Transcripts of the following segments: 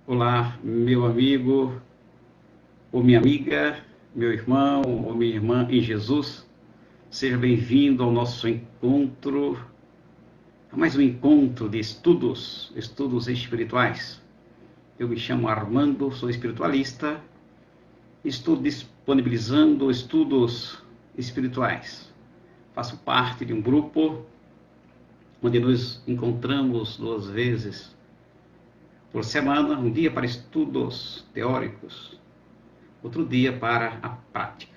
Olá, meu amigo ou minha amiga, meu irmão ou minha irmã em Jesus. Seja bem-vindo ao nosso encontro, a mais um encontro de estudos espirituais. Eu me chamo Armando, sou espiritualista, estou disponibilizando estudos espirituais. Faço parte de um grupo onde nos encontramos 2 vezes por semana, um dia para estudos teóricos, outro dia para a prática.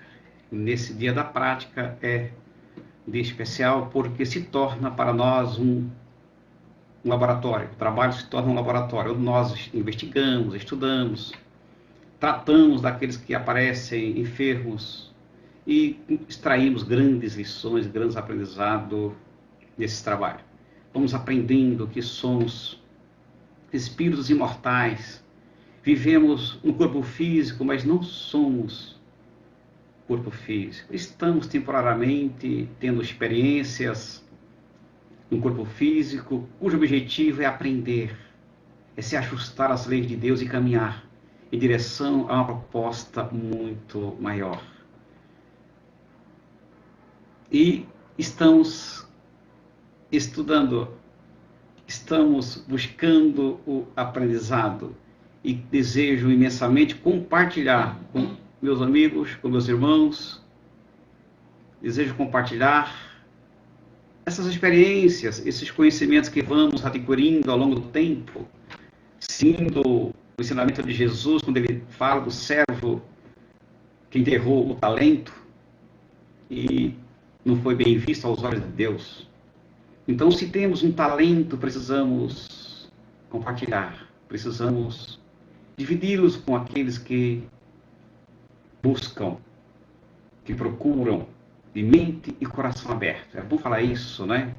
Nesse dia da prática é um dia especial porque se torna para nós um laboratório. O trabalho se torna um laboratório, onde nós investigamos, estudamos, tratamos daqueles que aparecem enfermos e extraímos grandes lições, grandes aprendizados desse trabalho. Vamos aprendendo que somos espíritos imortais, vivemos no corpo físico, mas não somos corpo físico. Estamos temporariamente tendo experiências no corpo físico, cujo objetivo é aprender, é se ajustar às leis de Deus e caminhar em direção a uma proposta muito maior. E estamos estudando, estamos buscando o aprendizado e desejo imensamente compartilhar com meus amigos, com meus irmãos, desejo compartilhar essas experiências, esses conhecimentos que vamos adquirindo ao longo do tempo, seguindo o ensinamento de Jesus, quando ele fala do servo que enterrou o talento e não foi bem visto aos olhos de Deus. Então, se temos um talento, precisamos compartilhar, precisamos dividi-los com aqueles que buscam, que procuram de mente e coração aberto. É bom falar isso, né?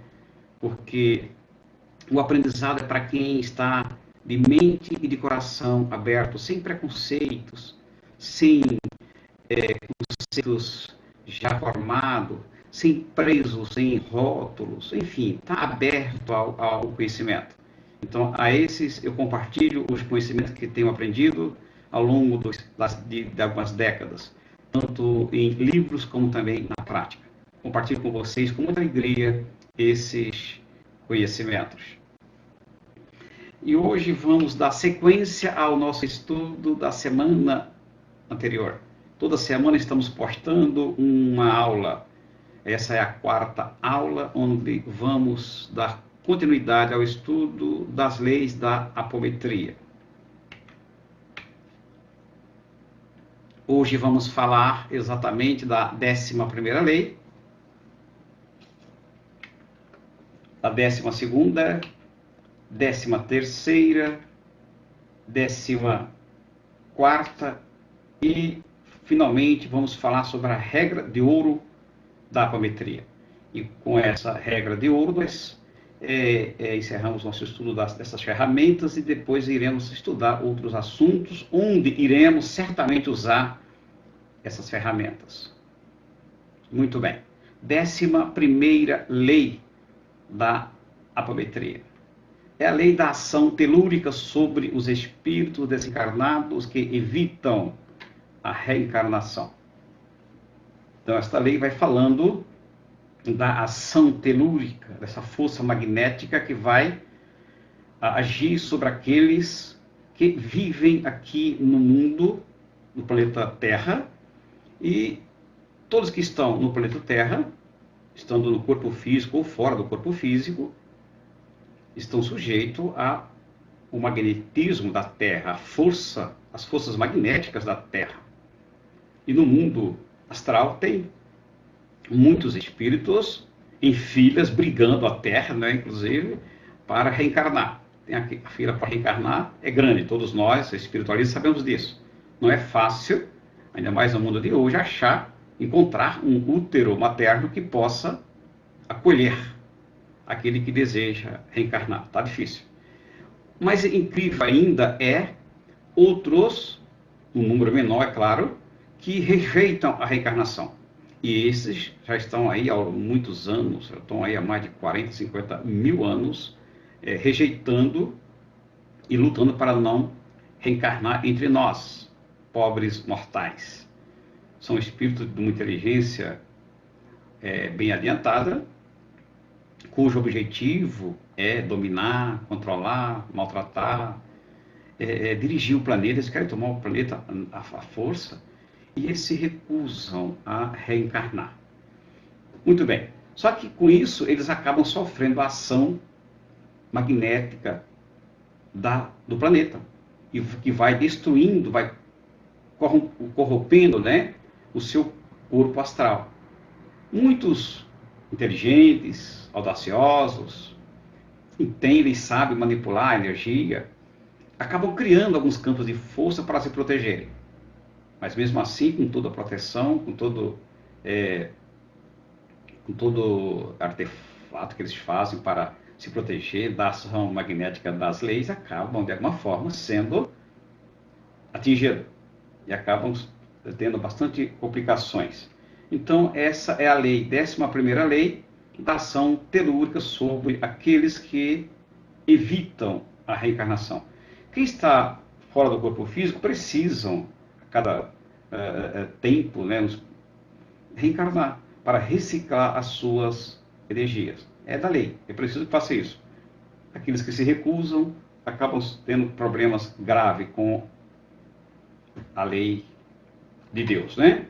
Porque o aprendizado é para quem está de mente e de coração aberto, sem preconceitos, sem conceitos já formados, sem presos, sem rótulos, enfim, está aberto ao conhecimento. Então, a esses eu compartilho os conhecimentos que tenho aprendido ao longo de algumas décadas, tanto em livros como também na prática. Compartilho com vocês com muita alegria esses conhecimentos. E hoje vamos dar sequência ao nosso estudo da semana anterior. Toda semana estamos postando uma aula. Essa é a 4ª aula, onde vamos dar continuidade ao estudo das leis da apometria. Hoje vamos falar exatamente da 11ª lei, da 12ª, 13ª, 14ª e, finalmente, vamos falar sobre a regra de ouro da apometria. E com essa regra de ouro, nós encerramos nosso estudo dessas ferramentas e depois iremos estudar outros assuntos, onde iremos certamente usar essas ferramentas. Muito bem. 11ª lei da apometria. É a lei da ação telúrica sobre os espíritos desencarnados que evitam a reencarnação. Então, esta lei vai falando da ação telúrica, dessa força magnética que vai agir sobre aqueles que vivem aqui no mundo, no planeta Terra, e todos que estão no planeta Terra, estando no corpo físico ou fora do corpo físico, estão sujeitos ao magnetismo da Terra, as forças magnéticas da Terra. E no mundo astral tem muitos espíritos em filas brigando a Terra, né, inclusive, para reencarnar. Tem aqui, a fila para reencarnar é grande, todos nós, espiritualistas, sabemos disso. Não é fácil, ainda mais no mundo de hoje, encontrar um útero materno que possa acolher aquele que deseja reencarnar. Está difícil. Mas incrível ainda é outros, um número menor, é claro, que rejeitam a reencarnação. E esses já estão aí há muitos anos, já estão aí há mais de 40, 50 mil anos, rejeitando e lutando para não reencarnar entre nós, pobres mortais. São espíritos de uma inteligência bem adiantada, cujo objetivo é dominar, controlar, maltratar, dirigir o planeta. Eles querem tomar o planeta à força e eles se recusam a reencarnar. Muito bem. Só que com isso eles acabam sofrendo a ação magnética do planeta, e que vai destruindo, vai corrompendo, né, o seu corpo astral. Muitos inteligentes, audaciosos, entendem e sabem manipular a energia, acabam criando alguns campos de força para se protegerem. Mas mesmo assim, com toda a proteção, com todo artefato que eles fazem para se proteger da ação magnética das leis, acabam de alguma forma sendo atingidos e acabam tendo bastante complicações. Então essa é a lei, 11ª lei da ação telúrica sobre aqueles que evitam a reencarnação. Quem está fora do corpo físico precisam, a cada tempo, né, reencarnar para reciclar as suas energias. É da lei, é preciso que faça isso. Aqueles que se recusam acabam tendo problemas graves com a lei de Deus, né?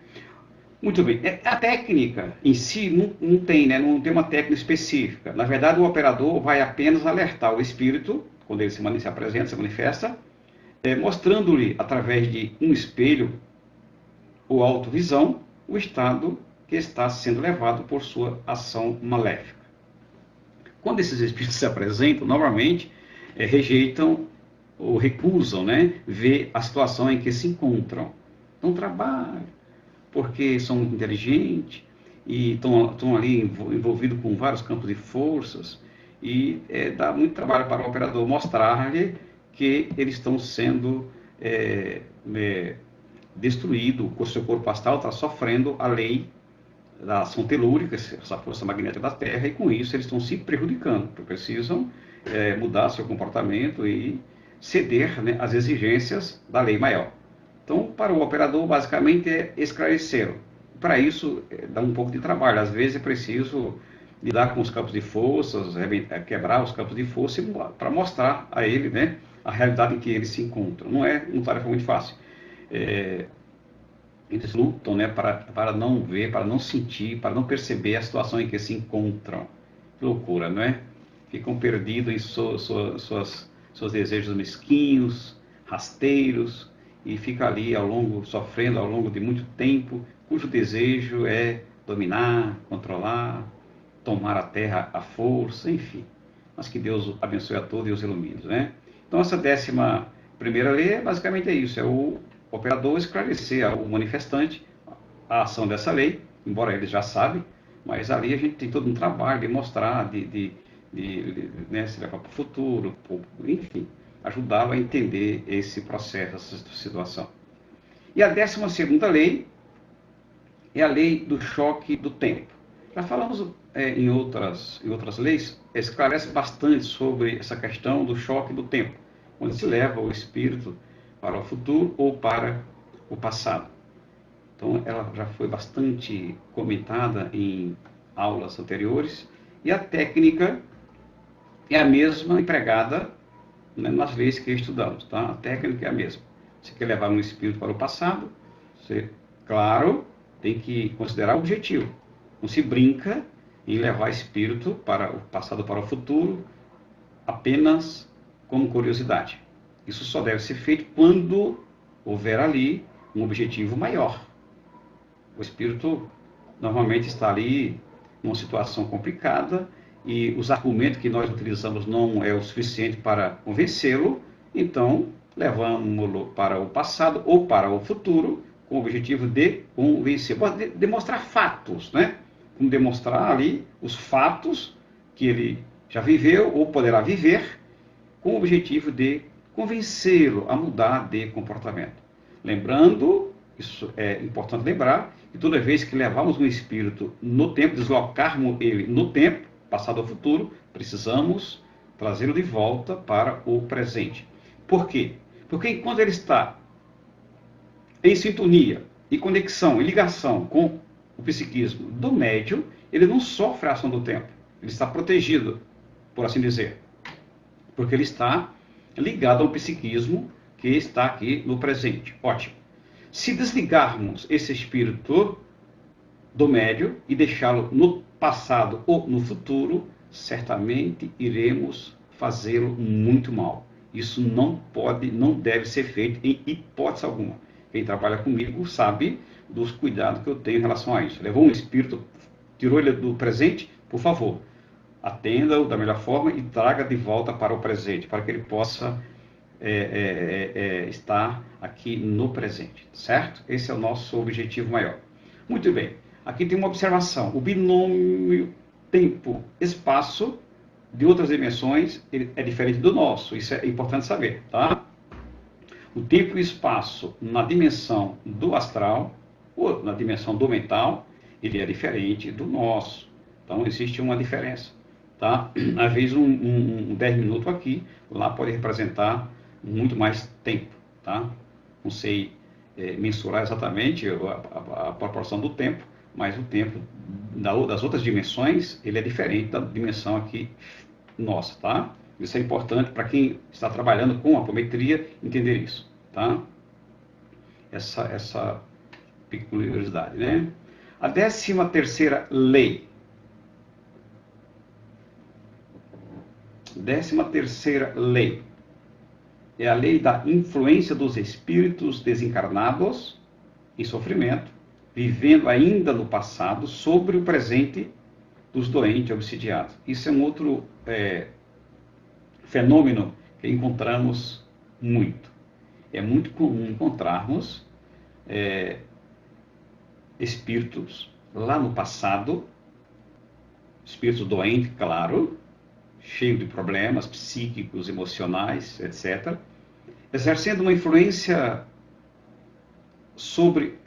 Muito bem. A técnica em si não tem, né? Não tem uma técnica específica. Na verdade, o operador vai apenas alertar o espírito, quando ele se apresenta, se manifesta, mostrando-lhe, através de um espelho ou autovisão, o estado que está sendo levado por sua ação maléfica. Quando esses espíritos se apresentam, normalmente rejeitam ou recusam, né, ver a situação em que se encontram. Não trabalham, porque são muito inteligentes e estão ali envolvidos com vários campos de forças, e dá muito trabalho para o operador mostrar-lhe que eles estão sendo destruídos, o seu corpo astral está sofrendo a lei da ação telúrica, essa força magnética da Terra, e com isso eles estão se prejudicando, porque precisam mudar seu comportamento e ceder, né, às exigências da lei maior. Então, para o operador, basicamente é esclarecê-lo. Para isso, dá um pouco de trabalho. Às vezes é preciso lidar com os campos de forças, quebrar os campos de força para mostrar a ele, né, a realidade em que eles se encontram. Não é uma tarefa muito fácil. Eles lutam, né, para não ver, para não sentir, para não perceber a situação em que se encontram. Que loucura, não é? Ficam perdidos em seus desejos mesquinhos, rasteiros, e fica ali sofrendo ao longo de muito tempo, cujo desejo é dominar, controlar, tomar a terra à força, enfim. Mas que Deus abençoe a todos e os ilumine, né? Então essa 11ª lei basicamente é isso, é o operador esclarecer ao manifestante a ação dessa lei, embora ele já sabe, mas ali a gente tem todo um trabalho de mostrar, né, se levar para o futuro, enfim, ajudá-lo a entender esse processo, essa situação. E a 12ª lei é a lei do choque do tempo. Já falamos em outras leis, esclarece bastante sobre essa questão do choque do tempo, onde se leva o espírito para o futuro ou para o passado. Então, ela já foi bastante comentada em aulas anteriores, e a técnica é a mesma empregada, né, nas leis que estudamos, tá? A técnica é a mesma. Você quer levar um espírito para o passado, você, claro, tem que considerar o objetivo. Não se brinca em levar espírito para o passado, para o futuro, apenas como curiosidade. Isso só deve ser feito quando houver ali um objetivo maior. O espírito normalmente está ali numa situação complicada e os argumentos que nós utilizamos não é o suficiente para convencê-lo, então levamos-lo para o passado ou para o futuro com o objetivo de convencer, demonstrar fatos, né? Como demonstrar ali os fatos que ele já viveu ou poderá viver, com o objetivo de convencê-lo a mudar de comportamento. Lembrando, isso é importante lembrar, que toda vez que levarmos um espírito no tempo, deslocarmos ele no tempo, passado ou futuro, precisamos trazê-lo de volta para o presente. Por quê? Porque enquanto ele está em sintonia, e conexão, e ligação com o psiquismo do médium, ele não sofre a ação do tempo. Ele está protegido, por assim dizer. Porque ele está ligado ao psiquismo que está aqui no presente. Ótimo. Se desligarmos esse espírito do médium e deixá-lo no passado ou no futuro, certamente iremos fazê-lo muito mal. Isso não pode, não deve ser feito em hipótese alguma. Quem trabalha comigo sabe dos cuidados que eu tenho em relação a isso. Levou um espírito, tirou ele do presente, por favor, atenda-o da melhor forma e traga de volta para o presente, para que ele possa estar aqui no presente, certo? Esse é o nosso objetivo maior. Muito bem, aqui tem uma observação. O binômio tempo-espaço de outras dimensões ele é diferente do nosso, isso é importante saber, tá? O tempo e o espaço na dimensão do astral ou na dimensão do mental, ele é diferente do nosso. Então, existe uma diferença. Tá? Às vezes, 10 minutos aqui, lá pode representar muito mais tempo. Tá? Não sei mensurar exatamente a proporção do tempo, mas o tempo das outras dimensões, ele é diferente da dimensão aqui nossa. Tá? Isso é importante para quem está trabalhando com apometria entender isso. Tá? Essa peculiaridade. Né? A 13ª lei. 13ª lei é a lei da influência dos espíritos desencarnados em sofrimento, vivendo ainda no passado, sobre o presente dos doentes obsidiados. Isso é um outro fenômeno que encontramos muito. É muito comum encontrarmos espíritos lá no passado, espíritos doentes, claro, cheio de problemas psíquicos, emocionais, etc., exercendo uma influência sobre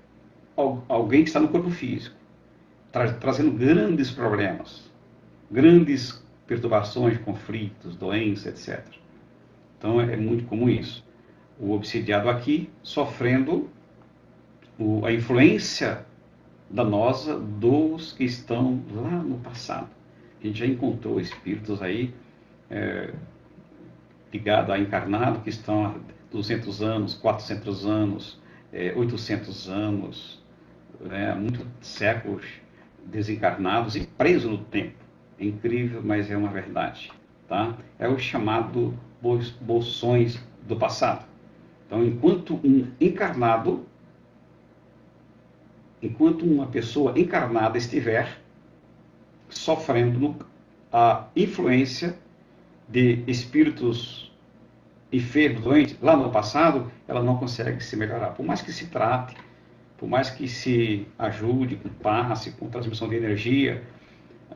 alguém que está no corpo físico, trazendo grandes problemas, grandes perturbações, conflitos, doenças, etc. Então é muito comum isso. O obsidiado aqui sofrendo a influência danosa dos que estão lá no passado. A gente já encontrou espíritos aí ligados a encarnado que estão há 200 anos, 400 anos, 800 anos, muitos séculos desencarnados e presos no tempo. É incrível, mas é uma verdade. Tá? É o chamado bolsões do passado. Então, enquanto uma pessoa encarnada estiver sofrendo a influência de espíritos enfermos, doentes, lá no passado, ela não consegue se melhorar. Por mais que se trate, por mais que se ajude com passe, com transmissão de energia,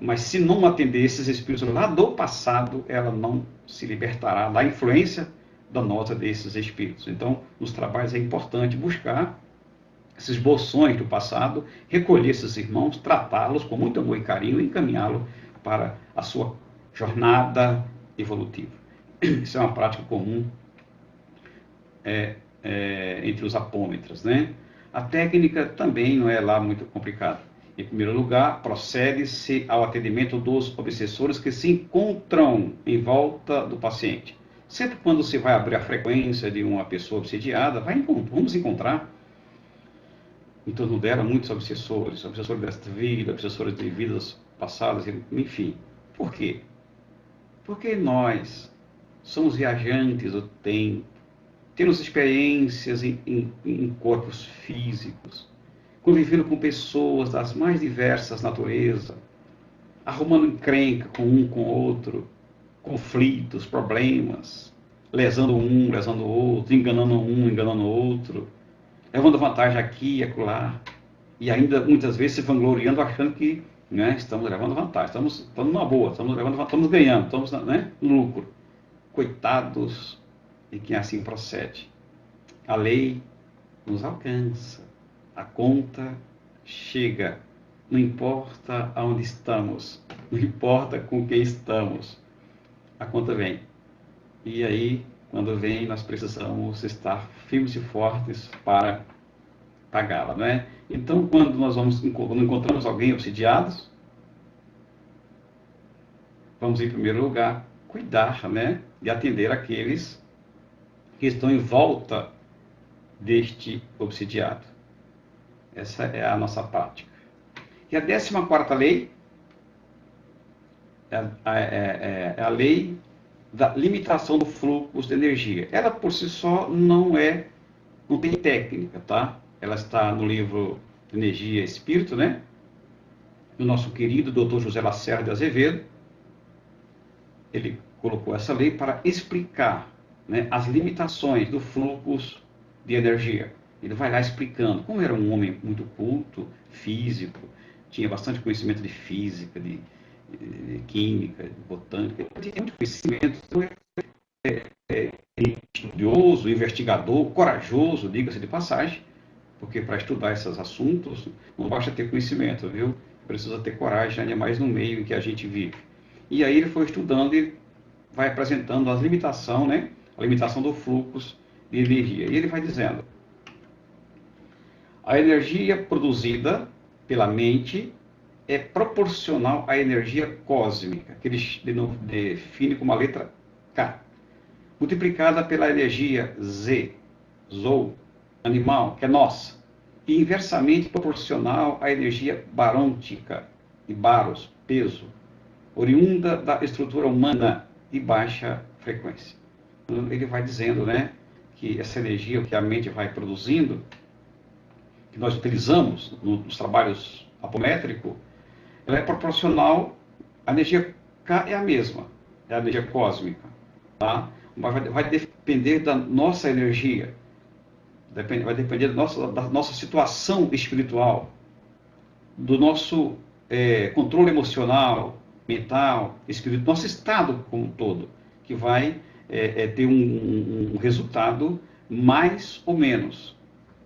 mas se não atender esses espíritos lá do passado, ela não se libertará da influência danosa desses espíritos. Então, nos trabalhos é importante buscar esses bolsões do passado, recolher esses irmãos, tratá-los com muito amor e carinho e encaminhá-los para a sua jornada evolutiva. Isso é uma prática comum entre os apômetras, né? A técnica também não é lá muito complicada. Em primeiro lugar, procede-se ao atendimento dos obsessores que se encontram em volta do paciente. Sempre quando se vai abrir a frequência de uma pessoa obsidiada, vamos encontrar em torno dela muitos obsessores desta vida, obsessores de vidas passadas, enfim. Por quê? Porque nós somos viajantes do tempo, temos experiências em corpos físicos, convivendo com pessoas das mais diversas naturezas, arrumando encrenca com um com o outro, conflitos, problemas, lesando um, lesando o outro, enganando um, enganando o outro, levando vantagem aqui e acolá, e ainda muitas vezes se vangloriando, achando que estamos levando vantagem, estamos numa boa, estamos ganhando, estamos no lucro. Coitados de quem assim procede. A lei nos alcança, a conta chega, não importa aonde estamos, não importa com quem estamos, a conta vem. E aí quando vem, nós precisamos estar firmes e fortes para pagá-la, né? Então, quando quando encontramos alguém obsidiado, vamos, em primeiro lugar, cuidar, né, de atender aqueles que estão em volta deste obsidiado. Essa é a nossa prática. E a 14ª lei é a lei da limitação do fluxo de energia. Ela, por si só, não tem técnica, tá? Ela está no livro Energia e Espírito, né? Do nosso querido Dr. José Lacerda de Azevedo. Ele colocou essa lei para explicar, né, as limitações do fluxo de energia. Ele vai lá explicando. Como era um homem muito culto, físico, tinha bastante conhecimento de física, de química, de botânica, ele tinha muito conhecimento, então estudioso, investigador, corajoso, diga-se de passagem, porque para estudar esses assuntos não basta ter conhecimento, viu? Precisa ter coragem, ainda mais no meio em que a gente vive. E aí ele foi estudando e vai apresentando as limitações, né? A limitação do fluxo de energia. E ele vai dizendo: a energia produzida pela mente é proporcional à energia cósmica, que ele define como a letra K, multiplicada pela energia Z, Zou, animal, que é nossa, e inversamente proporcional à energia barôntica, de baros, peso, oriunda da estrutura humana de baixa frequência. Então, ele vai dizendo, né, que essa energia que a mente vai produzindo, que nós utilizamos nos trabalhos apométricos, ela é proporcional, a energia K é a mesma, é a energia cósmica, tá? Mas vai depender da nossa energia, vai depender da nossa situação espiritual, do nosso controle emocional, mental, espiritual, nosso estado como um todo, que vai ter um resultado mais ou menos,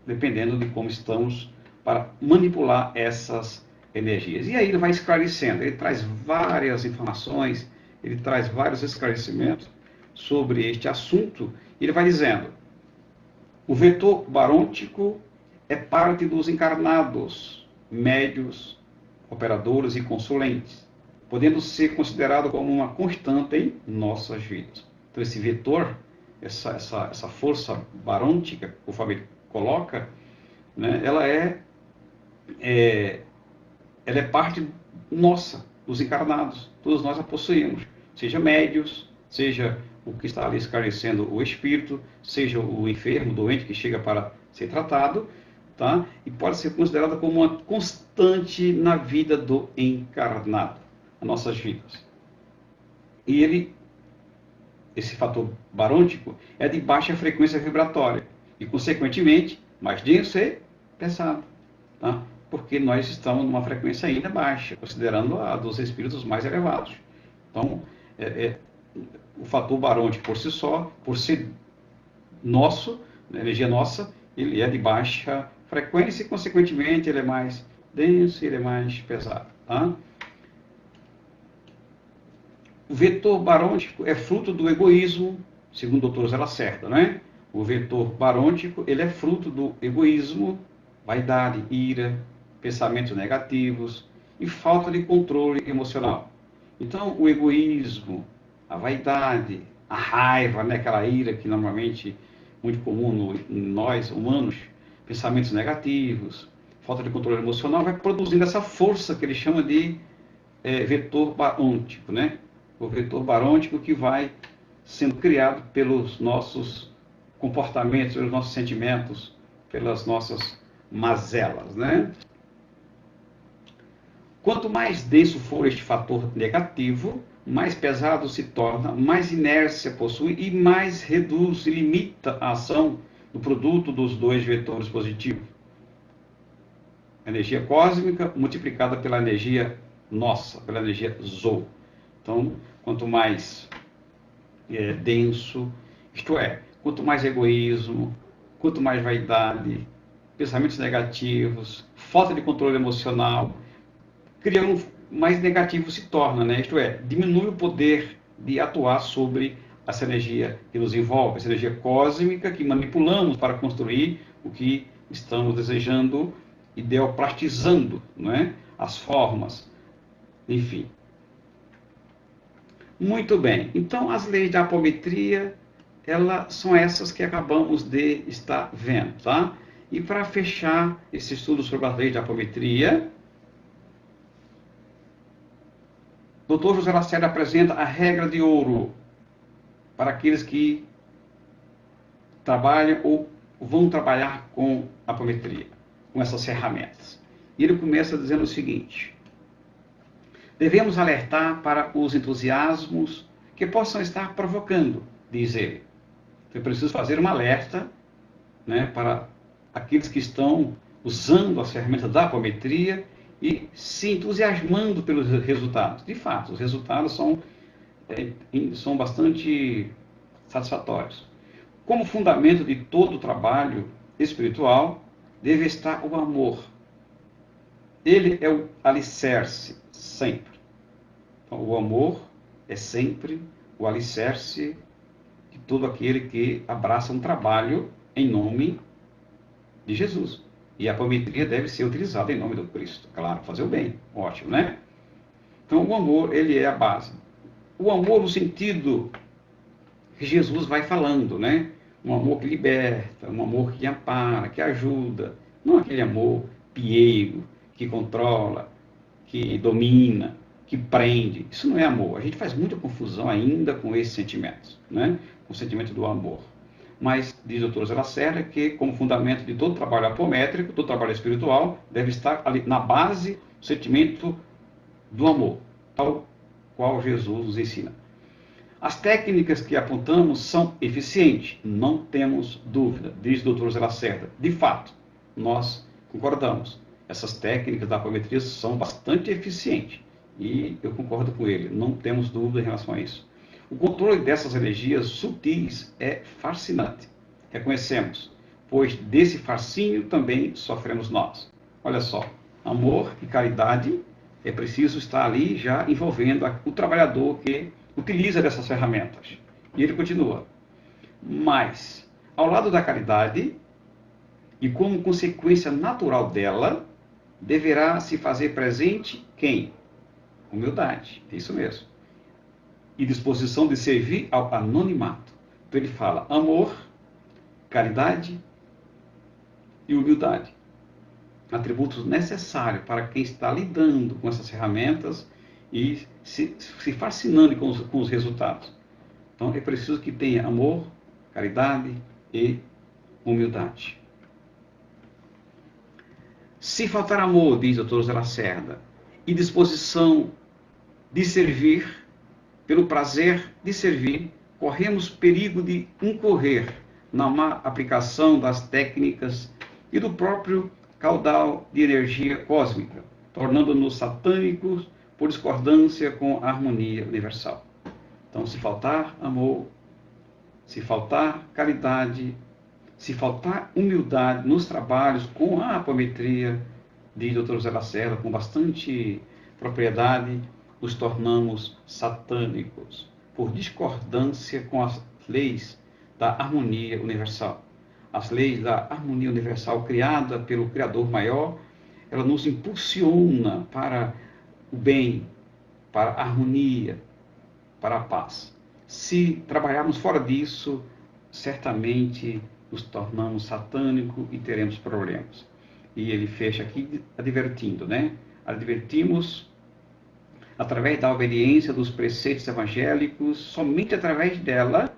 dependendo de como estamos para manipular essas energias. E aí ele vai esclarecendo, ele traz várias informações, ele traz vários esclarecimentos sobre este assunto. Ele vai dizendo: o vetor barôntico é parte dos encarnados, médios, operadores e consulentes, podendo ser considerado como uma constante em nossas vidas. Então esse vetor, essa força barôntica, conforme ele coloca, né, ela é parte nossa, dos encarnados. Todos nós a possuímos, seja médios, seja o que está ali esclarecendo o espírito, seja o enfermo, doente que chega para ser tratado, tá? E pode ser considerada como uma constante na vida do encarnado, nas nossas vidas. E esse fator barôntico é de baixa frequência vibratória e, consequentemente, mais denso e pesado, tá? Porque nós estamos numa frequência ainda baixa, considerando a dos espíritos mais elevados. Então, o fator barôntico por si só, por ser nosso, energia nossa, ele é de baixa frequência e, consequentemente, ele é mais denso e ele é mais pesado, tá? O vetor barôntico é fruto do egoísmo, segundo o Dr. Zé Lacerda, né? O vetor barôntico, ele é fruto do egoísmo, vaidade, ira, pensamentos negativos e falta de controle emocional. Então, o egoísmo, a vaidade, a raiva, né, aquela ira que normalmente é muito comum em nós humanos, pensamentos negativos, falta de controle emocional, vai produzindo essa força que ele chama de vetor barôntico, né? O vetor barôntico que vai sendo criado pelos nossos comportamentos, pelos nossos sentimentos, pelas nossas mazelas, né? Quanto mais denso for este fator negativo, mais pesado se torna, mais inércia possui e mais reduz e limita a ação do produto dos dois vetores positivos. A energia cósmica multiplicada pela energia nossa, pela energia Zou. Então, quanto mais denso, isto é, quanto mais egoísmo, quanto mais vaidade, pensamentos negativos, falta de controle emocional, mais negativo se torna, né? Isto é, diminui o poder de atuar sobre essa energia que nos envolve, essa energia cósmica que manipulamos para construir o que estamos desejando, ideoplastizando, não é? As formas, enfim. Muito bem, então as leis da apometria, elas são essas que acabamos de estar vendo, tá? E para fechar esse estudo sobre as leis da apometria, Dr. José Lacerda apresenta a regra de ouro para aqueles que trabalham ou vão trabalhar com apometria, com essas ferramentas. E ele começa dizendo o seguinte: devemos alertar para os entusiasmos que possam estar provocando, diz ele. Eu preciso fazer um alerta, né, para aqueles que estão usando as ferramentas da apometria e se entusiasmando pelos resultados. De fato, os resultados são bastante satisfatórios. Como fundamento de todo o trabalho espiritual, deve estar o amor. Ele é o alicerce, sempre. Então, o amor é sempre o alicerce de todo aquele que abraça um trabalho em nome de Jesus. E a apometria deve ser utilizada em nome do Cristo. Claro, fazer o bem. Ótimo, né? Então, o amor, ele é a base. O amor no sentido que Jesus vai falando, né? Um amor que liberta, um amor que ampara, que ajuda. Não aquele amor pieiro, que controla, que domina, que prende. Isso não é amor. A gente faz muita confusão ainda com esses sentimentos, né? Com o sentimento do amor. Mas diz o Dr. José Lacerda que, como fundamento de todo trabalho apométrico, todo trabalho espiritual, deve estar ali na base o sentimento do amor, tal qual Jesus nos ensina. As técnicas que apontamos são eficientes, não temos dúvida, diz o Dr. José Lacerda. De fato, nós concordamos. Essas técnicas da apometria são bastante eficientes. E eu concordo com ele, não temos dúvida em relação a isso. O controle dessas energias sutis é fascinante. Reconhecemos, pois desse fascínio também sofremos nós. Olha só, amor e caridade é preciso estar ali já envolvendo o trabalhador que utiliza dessas ferramentas. E ele continua. Mas, ao lado da caridade, e como consequência natural dela, deverá se fazer presente quem? Humildade, é isso mesmo. E disposição de servir ao anonimato. Então ele fala amor, caridade e humildade. Atributos necessários para quem está lidando com essas ferramentas e se fascinando com os resultados. Então é preciso que tenha amor, caridade e humildade. Se faltar amor, diz o Dr. José Lacerda, e disposição de servir, pelo prazer de servir, corremos perigo de incorrer na má aplicação das técnicas e do próprio caudal de energia cósmica, tornando-nos satânicos por discordância com a harmonia universal. Então, se faltar amor, se faltar caridade, se faltar humildade nos trabalhos com a apometria, diz o Dr. José Lacerda com bastante propriedade, nos tornamos satânicos por discordância com as leis da harmonia universal. As leis da harmonia universal criada pelo Criador Maior, ela nos impulsiona para o bem, para a harmonia, para a paz. Se trabalharmos fora disso, certamente nos tornamos satânicos e teremos problemas. E ele fecha aqui advertindo, né? Advertimos através da obediência dos preceitos evangélicos, somente através dela,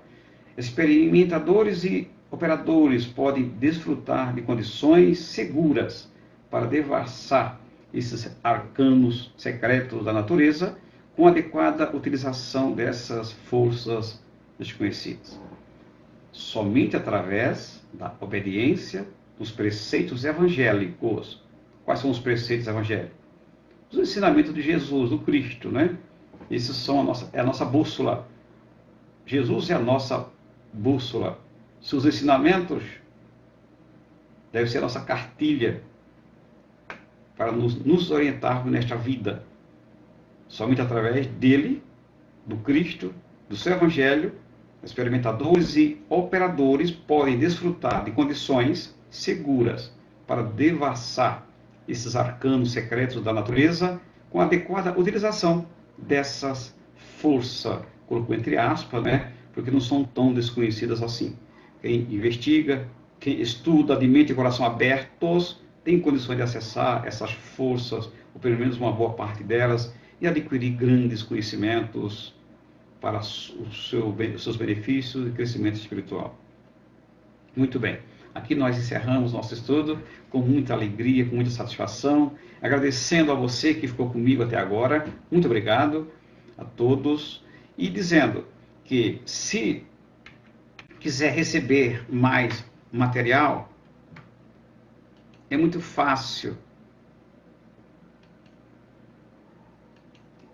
experimentadores e operadores podem desfrutar de condições seguras para devassar esses arcanos secretos da natureza com adequada utilização dessas forças desconhecidas. Somente através da obediência dos preceitos evangélicos. Quais são os preceitos evangélicos? Os ensinamentos de Jesus, do Cristo, né? Esses são a nossa bússola. Jesus é a nossa bússola. Seus ensinamentos devem ser a nossa cartilha para nos orientarmos nesta vida. Somente através dele, do Cristo, do seu Evangelho, Experimentadores e operadores podem desfrutar de condições seguras para devassar esses arcanos secretos da natureza com a adequada utilização dessas forças, colocou entre aspas, né? Porque não são tão desconhecidas assim. Quem investiga, quem estuda de mente e coração abertos, tem condições de acessar essas forças, ou pelo menos uma boa parte delas, e adquirir grandes conhecimentos para os seus benefícios e crescimento espiritual. Muito bem. Aqui nós encerramos nosso estudo com muita alegria, com muita satisfação, agradecendo a você que ficou comigo até agora. Muito obrigado a todos. E dizendo que se quiser receber mais material, é muito fácil.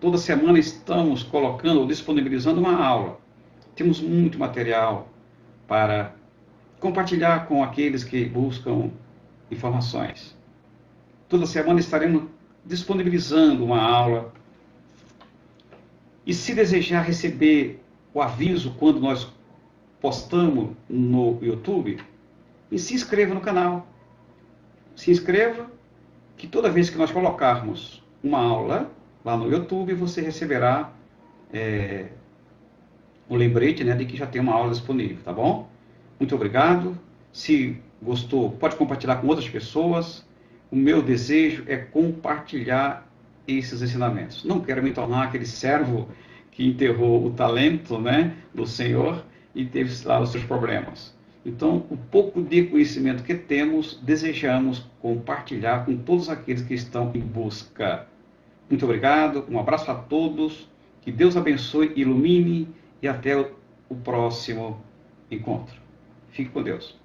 Toda semana estamos colocando ou disponibilizando uma aula. Temos muito material para compartilhar com aqueles que buscam informações. Toda semana estaremos disponibilizando uma aula. E se desejar receber o aviso quando nós postamos no YouTube, se inscreva no canal. Se inscreva, que toda vez que nós colocarmos uma aula lá no YouTube, você receberá um lembrete, né, de que já tem uma aula disponível, tá bom? Muito obrigado. Se gostou, pode compartilhar com outras pessoas. O meu desejo é compartilhar esses ensinamentos. Não quero me tornar aquele servo que enterrou o talento, né, do Senhor e teve lá os seus problemas. Então, o pouco de conhecimento que temos, desejamos compartilhar com todos aqueles que estão em busca. Muito obrigado, um abraço a todos, que Deus abençoe, ilumine e até o próximo encontro. Fique com Deus.